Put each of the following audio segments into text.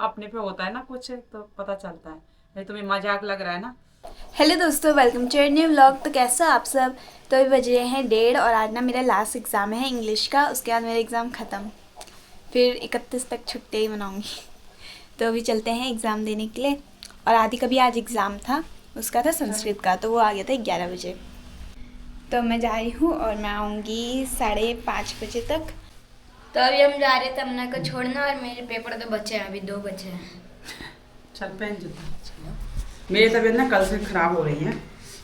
अपने पे होता है ना कुछ तो पता चलता है। ये तुम्हें मजाक लग रहा है ना। हेलो दोस्तों, वेलकम टू न्यू व्लॉग। तो कैसे हो आप सब। तो अभी बज रहे हैं 1:30 और आज ना मेरा लास्ट एग्ज़ाम है इंग्लिश का। उसके बाद मेरा एग्ज़ाम ख़त्म, फिर 31 तक छुट्टी ही मनाऊंगी। तो अभी चलते हैं एग्ज़ाम देने के लिए। और आदि का भी आज एग्ज़ाम था, उसका था संस्कृत का, तो वो आ गया था 11 बजे। तो मैं जा रही हूँ और मैं आऊँगी 5:30 बजे तक। तो अभी हम जा रहे थे तमन्ना को छोड़ना और मेरे पेपर तो बचे हैं, अभी 2 बचे हैं। चल पहन जूता। मेरी तबीयत ना कल से खराब हो रही है,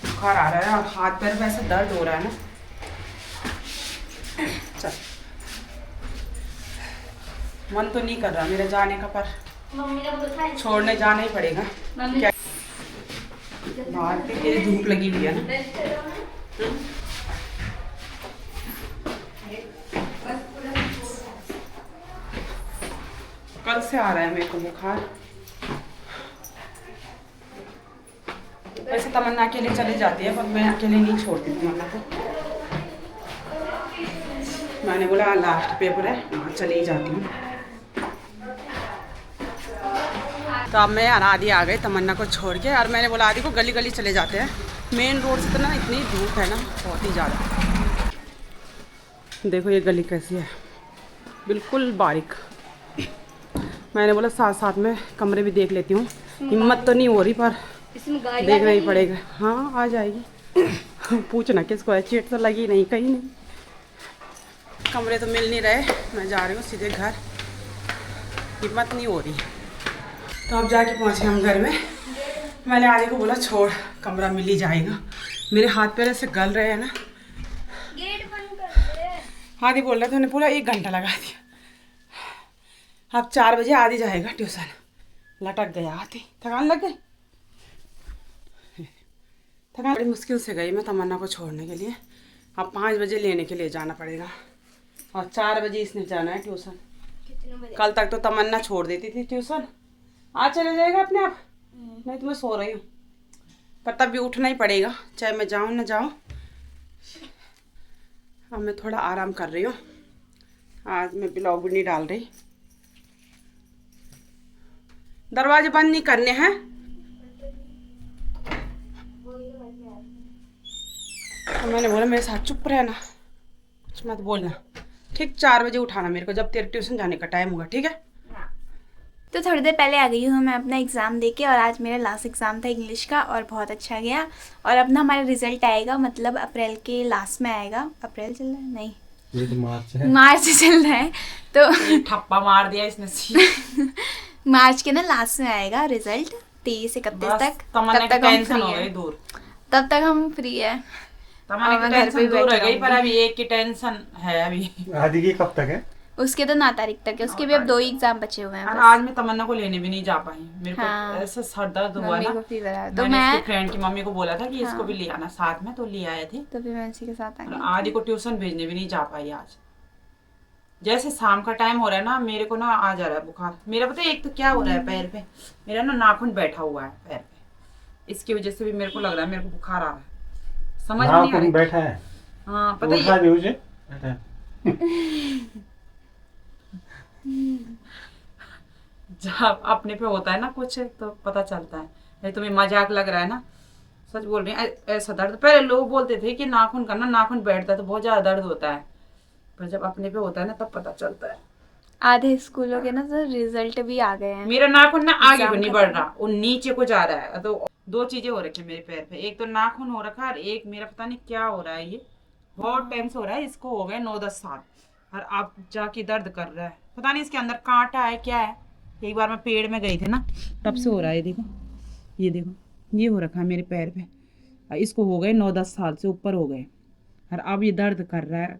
बुखार आ रहा है और हाथ पैर में ऐसा दर्द हो रहा है ना। चल, मन तो नहीं कर रहा मेरा जाने का, पर मम्मी ने बताया छोड़ने जाना ही पड़ेगा। मम्मी क्या बाहर पे तेरी धूप लगी हुई है ना। कल से आ रहा है मेरे को बुखार। वैसे तमन्ना अकेले चली जाती है, पर मैं अकेले नहीं छोड़ती तमन्ना को। मैंने बोला लास्ट पेपर है, वहाँ चली ही जाती हूँ। तो अब मैं आदि आ गई तमन्ना को छोड़ के, और मैंने बोला आदि को गली गली चले जाते हैं। मेन रोड से तो ना इतनी धूप है ना, बहुत ही ज़्यादा। देखो ये गली कैसी है, बिल्कुल बारीक। मैंने बोला साथ साथ में कमरे भी देख लेती हूँ। हिम्मत तो नहीं हो रही, पर इसमें गाड़ी देखना ही पड़ेगा। हाँ आ जाएगी। पूछना किसको है, चेट तो लगी नहीं कहीं नहीं। कमरे तो मिल नहीं रहे, मैं जा रही हूँ सीधे घर, हिम्मत नहीं हो रही। तो अब जाके पहुँचे हम घर में। मैंने आदि को बोला छोड़, कमरा मिल ही जाएगा। मेरे हाथ पैर ऐसे गल रहे हैं ना। गेट बंद कर दे। आदि बोल रहा था, उन्हें पूरा 1 घंटा लगा दिया। अब 4 बजे आदि जाएगा ट्यूशन। लटक गया आदि, थकान लग गई। थकान बड़ी मुश्किल से गई मैं तमन्ना को छोड़ने के लिए। अब 5 बजे लेने के लिए जाना पड़ेगा, और 4 बजे इसने जाना है ट्यूशन। कितने बजे? कल तक तो तमन्ना छोड़ देती थी ट्यूशन, आज चले जाएगा अपने आप। नहीं तो मैं सो रही हूँ, पर तब भी उठना ही पड़ेगा, चाहे मैं जाऊँ ना जाऊँ। अब मैं थोड़ा आराम कर रही हूँ, आज मैं ब्लॉग भी नहीं डाल रही। दरवाजे बंद नहीं करने हैं। तो मैंने बोला मेरे साथ चुप रहना, कुछ मत बोलना। ठीक 4 बजे उठाना मेरे को, जब तेरे ट्यूशन जाने का टाइम होगा, ठीक है। तो थोड़ी देर पहले आ गई हूँ मैं अपना एग्ज़ाम देके, और आज मेरा लास्ट एग्ज़ाम था इंग्लिश का और बहुत अच्छा गया। और अब ना हमारा रिजल्ट आएगा, मतलब अप्रैल के लास्ट में आएगा। अप्रैल चल रहा है, नहीं ये तो मार्च है। मार्च चल रहा है। तो ठप्पा मार दिया इसने। मार्च के ना लास्ट में आएगा रिजल्ट, 30-31 बस तक। तमन्ना तब की तक हम टेंशन फ्री हो है, गई दूर। तब तक हम फ्री है। तमन्ना और की मैं घर पे टेंशन ही दूर बैठी हो गई, पर रहूंगी। अभी एक की टेंशन है अभी। आदि की कब तक है? उसके तो 9 तारीख तक है, उसके भी अब 2 ही एग्जाम बचे हुए हैं और बस। आज मैं तमन्ना को लेने भी नहीं जा पाई, मेरे को हाँ। ऐसा सर दर्द हुआ मम्मी ना। को फीवर है तो मैंने इसकी मैं, फ्रेंड की मम्मी को बोला था कि इसको हाँ। भी ले आना साथ में, तो ले आए थे। तो फिर मैं इसी के साथ आ और गई। आदि को ट्यूशन भेजने भी नहीं जा पाई आज। जैसे शाम का टाइम हो रहा है ना, मेरे को ना आ जा रहा है बुखार। मेरा पता है एक तो क्या हो रहा है, पैर पे मेरा ना नाखून बैठा हुआ है पैर पे, इसकी वजह से भी मेरे को लग रहा है मेरे को बुखार आ रहा है। समझ में नहीं आ रहा। बैठा है। हाँ पता उठा है। भी उसे बैठा है। जब अपने पे होता है ना कुछ तो पता चलता है। ये तुम्हें मजाक लग रहा है ना, सच बोल रही है। ऐसा दर्द पहले लोग बोलते थे कि नाखून का ना नाखून बैठता है तो बहुत ज्यादा दर्द होता है, पर जब अपने पे होता है ना तब पता चलता है। आधे स्कूलों के ना तो रिजल्ट भी आ गए हैं। मेरा नाखून ना आगे एग्जाम को नहीं खत्म। बढ़ रहा, वो नीचे को जा रहा है। तो 2 चीजें हो रखी है मेरे पैर पे, एक तो नाखून हो रखा है और एक मेरा पता नहीं क्या हो रहा है। ये बहुत टेंस हो रहा है, इसको हो गए 9-10 साल और अब जाके दर्द कर रहा है। पता नहीं इसके अंदर कांटा है क्या है। एक बार मैं पेड़ में गई थी ना, तब से हो रहा है। देखो ये देखो, ये हो रखा है मेरे पैर पे, और इसको हो गए 9-10 साल से ऊपर हो गए, और अब ये दर्द कर रहा है।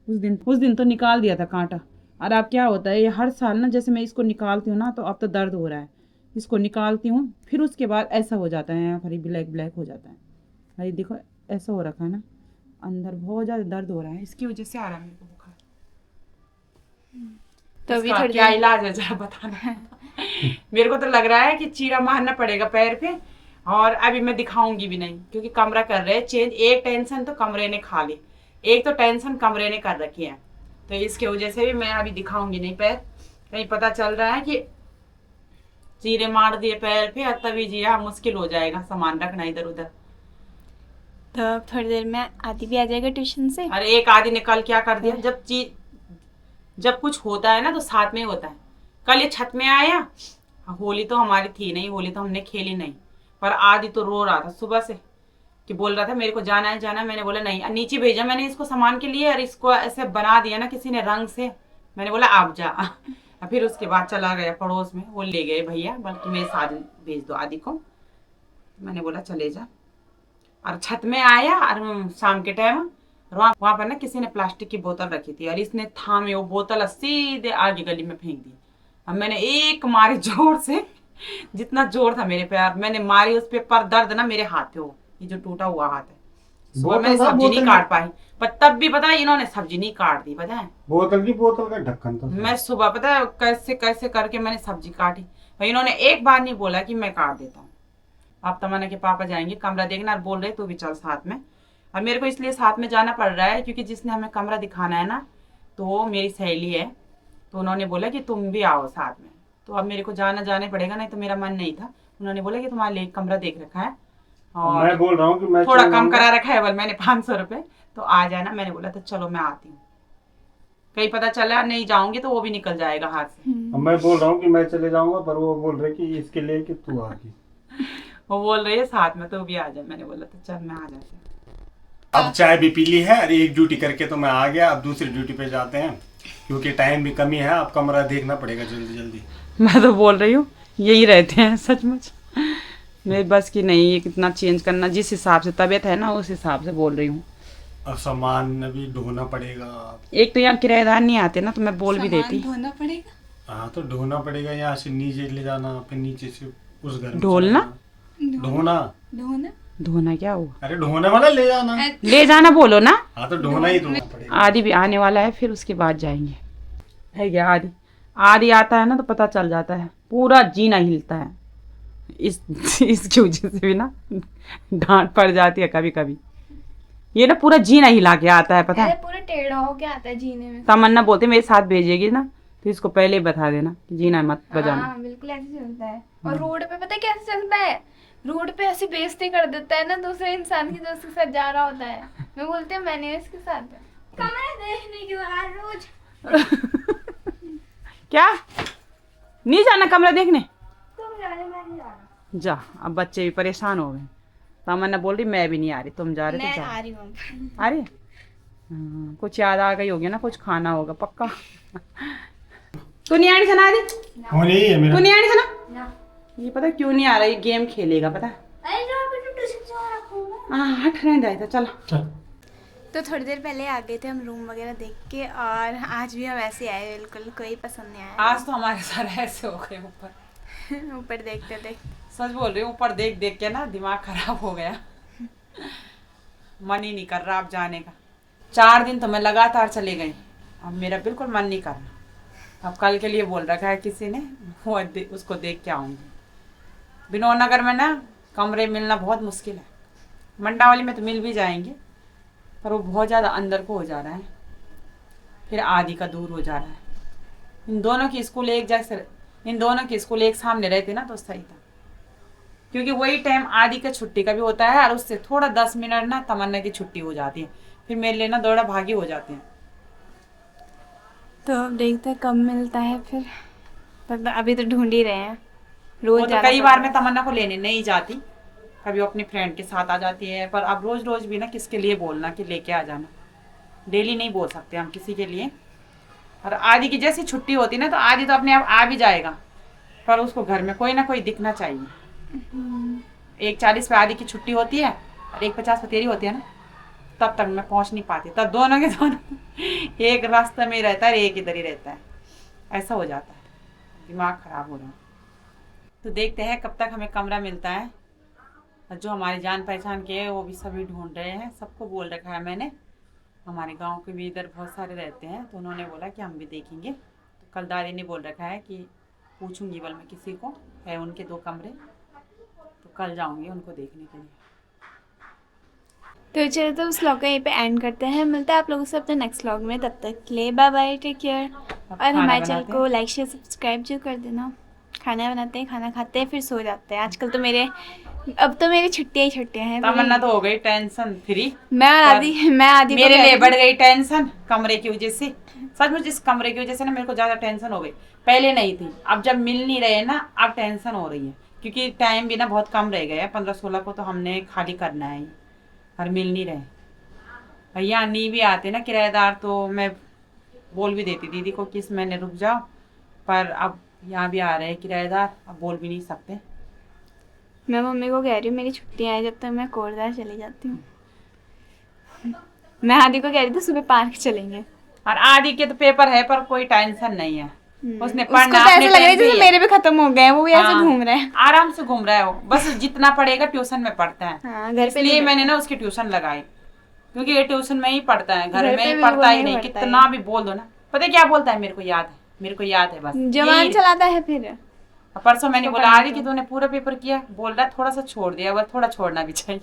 उस दिन तो निकाल दिया था कांटा, और अब क्या होता है ये हर साल ना, जैसे मैं इसको निकालती हूँ ना तो अब तो दर्द हो रहा है। इसको निकालती हूँ फिर उसके बाद ऐसा हो जाता है, यहाँ पर ब्लैक ब्लैक हो जाता है। अरे देखो ऐसा हो रखा है ना, अंदर बहुत ज़्यादा दर्द हो रहा है, इसकी वजह से आ रहा है मेरे को बुखार। तो अभी इसका थोड़ी क्या देर इलाज है जरा बताना। मेरे को तो लग रहा है कि चीरा मारना पड़ेगा पैर पे, और अभी मैं दिखाऊंगी भी नहीं, क्योंकि कमरा कर रहे हैं चेंज। एक टेंशन तो कमरे ने खा ली, एक तो टेंशन कमरे ने कर रखी है, तो इसके वजह से भी मैं अभी दिखाऊंगी नहीं पैर। कहीं पता चल रहा है कि चीरे मार दिए पैर पे, अब तभी जिया मुश्किल हो जाएगा सामान रखना इधर उधर। तो अब थोड़ी देर में आदि भी आ जाएगा ट्यूशन से। अरे एक आदि ने कल क्या कर दिया, जब कुछ होता है ना तो साथ में ही होता है। कल ये छत में आया, होली तो हमारी थी नहीं, होली तो हमने खेली नहीं, पर आदि तो रो रहा था सुबह से कि बोल रहा था मेरे को जाना है जाना है। मैंने बोला नहीं, नीचे भेजा मैंने इसको सामान के लिए, और इसको ऐसे बना दिया ना किसी ने रंग से। मैंने बोला आप जा। और फिर उसके बाद चला गया पड़ोस में, वो ले गए भैया, बल्कि मेरे साथ भेज दो आदि को। मैंने बोला चले जा। और छत में आया और शाम के टाइम वहां पर ना किसी ने प्लास्टिक की बोतल रखी थी, और इसने थामे वो बोतल सीधे आगे गली में फेंक दी। अब मैंने एक मारी जोर से, जितना जोर था मेरे पैर, मैंने मारी उस पे, पर दर्द ना मेरे हाथ पे हो, ये जो टूटा हुआ हाथ है। सुबह मैंने सब्जी नहीं काट पाई, पर तब भी पता है इन्होंने सब्जी नहीं काट दी, पता है। बोतल का ढक्कन था। मैं सुबह पता है कैसे कैसे करके मैंने सब्जी काटी, भाई इन्होंने एक बार नहीं बोला कि मैं काट देता हूँ। आप तमन्ना के पापा जाएंगे कमरा देखना, और बोल रहे तू भी चल साथ में। और मेरे को इसलिए साथ में जाना पड़ रहा है क्योंकि जिसने हमें कमरा दिखाना है ना, तो वो मेरी सहेली है, तो उन्होंने बोला कि तुम भी आओ साथ में। तो अब मेरे को जाना पड़ेगा, नहीं तो मेरा मन नहीं था। उन्होंने बोला कि तुम्हारे लिए कमरा देख रखा है, और मैं बोल रहा हूँ कि मैं थोड़ा कम करा रखा है, बल मैंने 500 रुपए, तो आ जाना। मैंने बोला तो चलो मैं आती हूँ, कहीं पता चला नहीं जाऊंगी तो वो भी निकल जाएगा हाथ से। अब मैं बोल रहा हूँ कि मैं चले जाऊंगा, पर वो बोल रहे कि इसके लिए कि तू आ गई। वो बोल रही है साथ में तो भी आ जा। मैंने बोला तो चल मैं आ जाती हूँ। अब चाय भी पी ली है, और एक ड्यूटी करके तो मैं आ गया। अब दूसरी ड्यूटी पे जाते हैं क्योंकि टाइम भी कमी है। अब कमरा देखना पड़ेगा जल्दी जल्दी। मैं तो बोल रही हूँ यही रहते हैं सचमुच, मेरी बस की नहीं है कितना चेंज करना। जिस हिसाब से तबीयत है ना उस हिसाब से बोल रही हूँ। अब सामान अभी ढोना पड़ेगा। एक तो यहाँ किराएदार नहीं आते ना, तो मैं बोल भी देती। धोना पड़ेगा। हाँ तो ढोना पड़ेगा, यहाँ से नीचे ले जाना, फिर नीचे से उस घर में ढोलना? चलाना। ढोना धोना क्या हुआ? अरे ढोना वाला ले जाना। ले जाना बोलो ना। हाँ तो ढोना ही धोना पड़ेगा। आदि भी आने वाला है, फिर उसके बाद जाएंगे। है क्या आदि आता है ना तो पता चल जाता है, पूरा जीना हिलता है। इसकी वजह से भी ना डांट पड़ जाती है कभी कभी। ये ना पूरा जीना हिला के आता है, पता है। पूरा टेढ़ा होके आता है जीने में। तमन्ना बोलते मेरे साथ भेजेगी ना तो इसको पहले ही बता देना कि जीना मत बजाना। हाँ बिल्कुल ऐसे चलता है। और रोड पे पता है कैसे चलता है, रोड पे ऐसी बेइज्जती कर देता है ना दूसरे इंसान की जो उसके साथ जा रहा होता है। मैं बोलती हूँ मैंने इसके साथ कमरा देखने की बाहर रोज। क्या नहीं जाना कमरा देखने? तुम जा रहे मैं नहीं जा रहा। जा, अब बच्चे भी परेशान हो गए। तमन्ना बोल रही मैं भी नहीं आ रही, तुम जा रहे मैं तो आ जा। रही हूँ। अरे कुछ याद आ गई होगी ना, कुछ खाना होगा पक्का। तू नहीं आ रही सना दी? होने ही है तू मेरा। नहीं आ रही सना? ये पता क्यों नहीं आ रहा, ये गेम खेलेगा पता है। अरे जो अभी तो ट्यूशन से आ रखूंगा। हाँ हट रहने जाए, चलो। चल। तो थोड़ी देर पहले आ गए थे हम रूम वगैरह देख के, और आज भी हम ऐसे आए, बिल्कुल कोई पसंद नहीं आया। आज तो हमारे सारे ऐसे हो गए ऊपर। ऊपर देखते थे। सच बोल रही हूँ, ऊपर देख देख के ना दिमाग खराब हो गया। मन ही नहीं कर रहा अब जाने का। 4 दिन तो मैं लगातार चले गई, अब मेरा बिल्कुल मन नहीं कर रहा। अब कल के लिए बोल रखा है किसी ने, वो उसको देख के आऊँगी। विनोद नगर में ना कमरे मिलना बहुत मुश्किल है। मंडावली में तो मिल भी जाएंगे, पर वो बहुत ज़्यादा अंदर को हो जा रहा है, फिर आदि का दूर हो जा रहा है। इन दोनों की स्कूल एक जैसे, इन दोनों की स्कूल एक सामने रहते ना तो सही था, क्योंकि वही टाइम आदि का छुट्टी का भी होता है, और उससे थोड़ा 10 मिनट ना तमन्ना की छुट्टी हो जाती है, फिर मेरे लिए ना दौड़ा भागी हो जाते हैं। तो अब देखते हैं कब मिलता है फिर, पर अभी तो ढूंढ ही रहे हैं। रोज वो तो जाना कई पड़ता बार है। मैं तमन्ना को लेने नहीं जाती, कभी वो अपनी फ्रेंड के साथ आ जाती है, पर अब रोज रोज भी ना किसके लिए बोलना कि लेके आ जाना, डेली नहीं बोल सकते हम किसी के लिए। और आदि की जैसी छुट्टी होती ना तो आदि तो अपने आप आ भी जाएगा, पर उसको घर में कोई ना कोई दिखना चाहिए। 1:40 पे आदि की छुट्टी होती है और 1:50 पे तेरी होती है ना, तब तक मैं पहुंच नहीं पाती, तब दोनों के दोनों एक रास्ते में रहता है, एक इधर ही रहता है, ऐसा हो जाता है, दिमाग खराब हो रहा है। तो देखते हैं कब तक हमें कमरा मिलता है। और जो हमारे जान पहचान के हैं वो भी सभी ढूंढ रहे हैं, सबको बोल रखा है मैंने। हमारे गांव के भी इधर बहुत सारे रहते हैं, तो उन्होंने बोला कि हम भी देखेंगे। तो कल दादी ने बोल रखा है कि पूछूंगी बल में किसी को है उनके 2 कमरे, तो कल जाऊंगी उनको देखने के लिए। तो चलिए तो उस व्लॉग को यहीं पे एंड करते हैं। मिलता है आप लोगों से अपने नेक्स्ट व्लॉग में, तब तक के लिए बाय बाय, टेक केयर। और खाना हमारे चैनल बनाते को लाइक शेयर सब्सक्राइब जो कर देना। खाना बनाते हैं, खाना खाते हैं, फिर सो जाते हैं। आजकल तो मेरे अब तो मेरी छुट्टियां ही छुट्टियां हैं। तमन्ना तो हो गई टेंशन फ्री। मैं आदि मेरे लिए बढ़ गई टेंशन कमरे की वजह से। सचमुच इस कमरे की वजह से ना मेरे को ज्यादा टेंशन हो गई, पहले नहीं थी। अब जब मिल नहीं रहे ना, अब टेंशन हो रही है, क्योंकि टाइम भी ना बहुत कम रह गया है। 15-16 को तो हमने खाली करना है और मिल नहीं रहे भैया। नहीं भी आते ना किराएदार तो मैं बोल भी देती दीदी को कि इस महीने रुक जाओ, पर अब यहाँ भी आ रहे हैं किराएदार, अब बोल भी नहीं सकते। मैं मम्मी को कह रही हूँ मेरी छुट्टियां हैं, जब तक मैं कोटद्वार चली जाती हूँ। मैं आदि को कह रही थी सुबह पार्क चलेंगे। और आदि के तो पेपर है पर कोई टेंशन नहीं है, उसने उसको पढ़ना तो ऐसा अपने लग रहा है टाइम पे जैसे ही मेरे भी खत्म हो गए हैं, वो भी ऐसे हाँ, घूम रहा है। आराम से घूम रहा है वो, बस जितना पढ़ेगा ट्यूशन में पढ़ता है। हाँ, घर पे इसलिए नहीं मैंने ना उसकी ट्यूशन लगाई, क्योंकि ये ट्यूशन में ही पढ़ता है, घर घर में पे ही भी पढ़ता वो ही नहीं नहीं। पढ़ता कितना भी बोल दो ना, पता है क्या बोलता है, मेरे को याद है, मेरे को याद है, बस जवान यही। चलाता है फिर। परसों मैंने तो बोला पढ़ना आदि कि तूने पूरा पेपर किया, बोल रहा थोड़ा सा छोड़ दिया, बस थोड़ा छोड़ना भी चाहिए।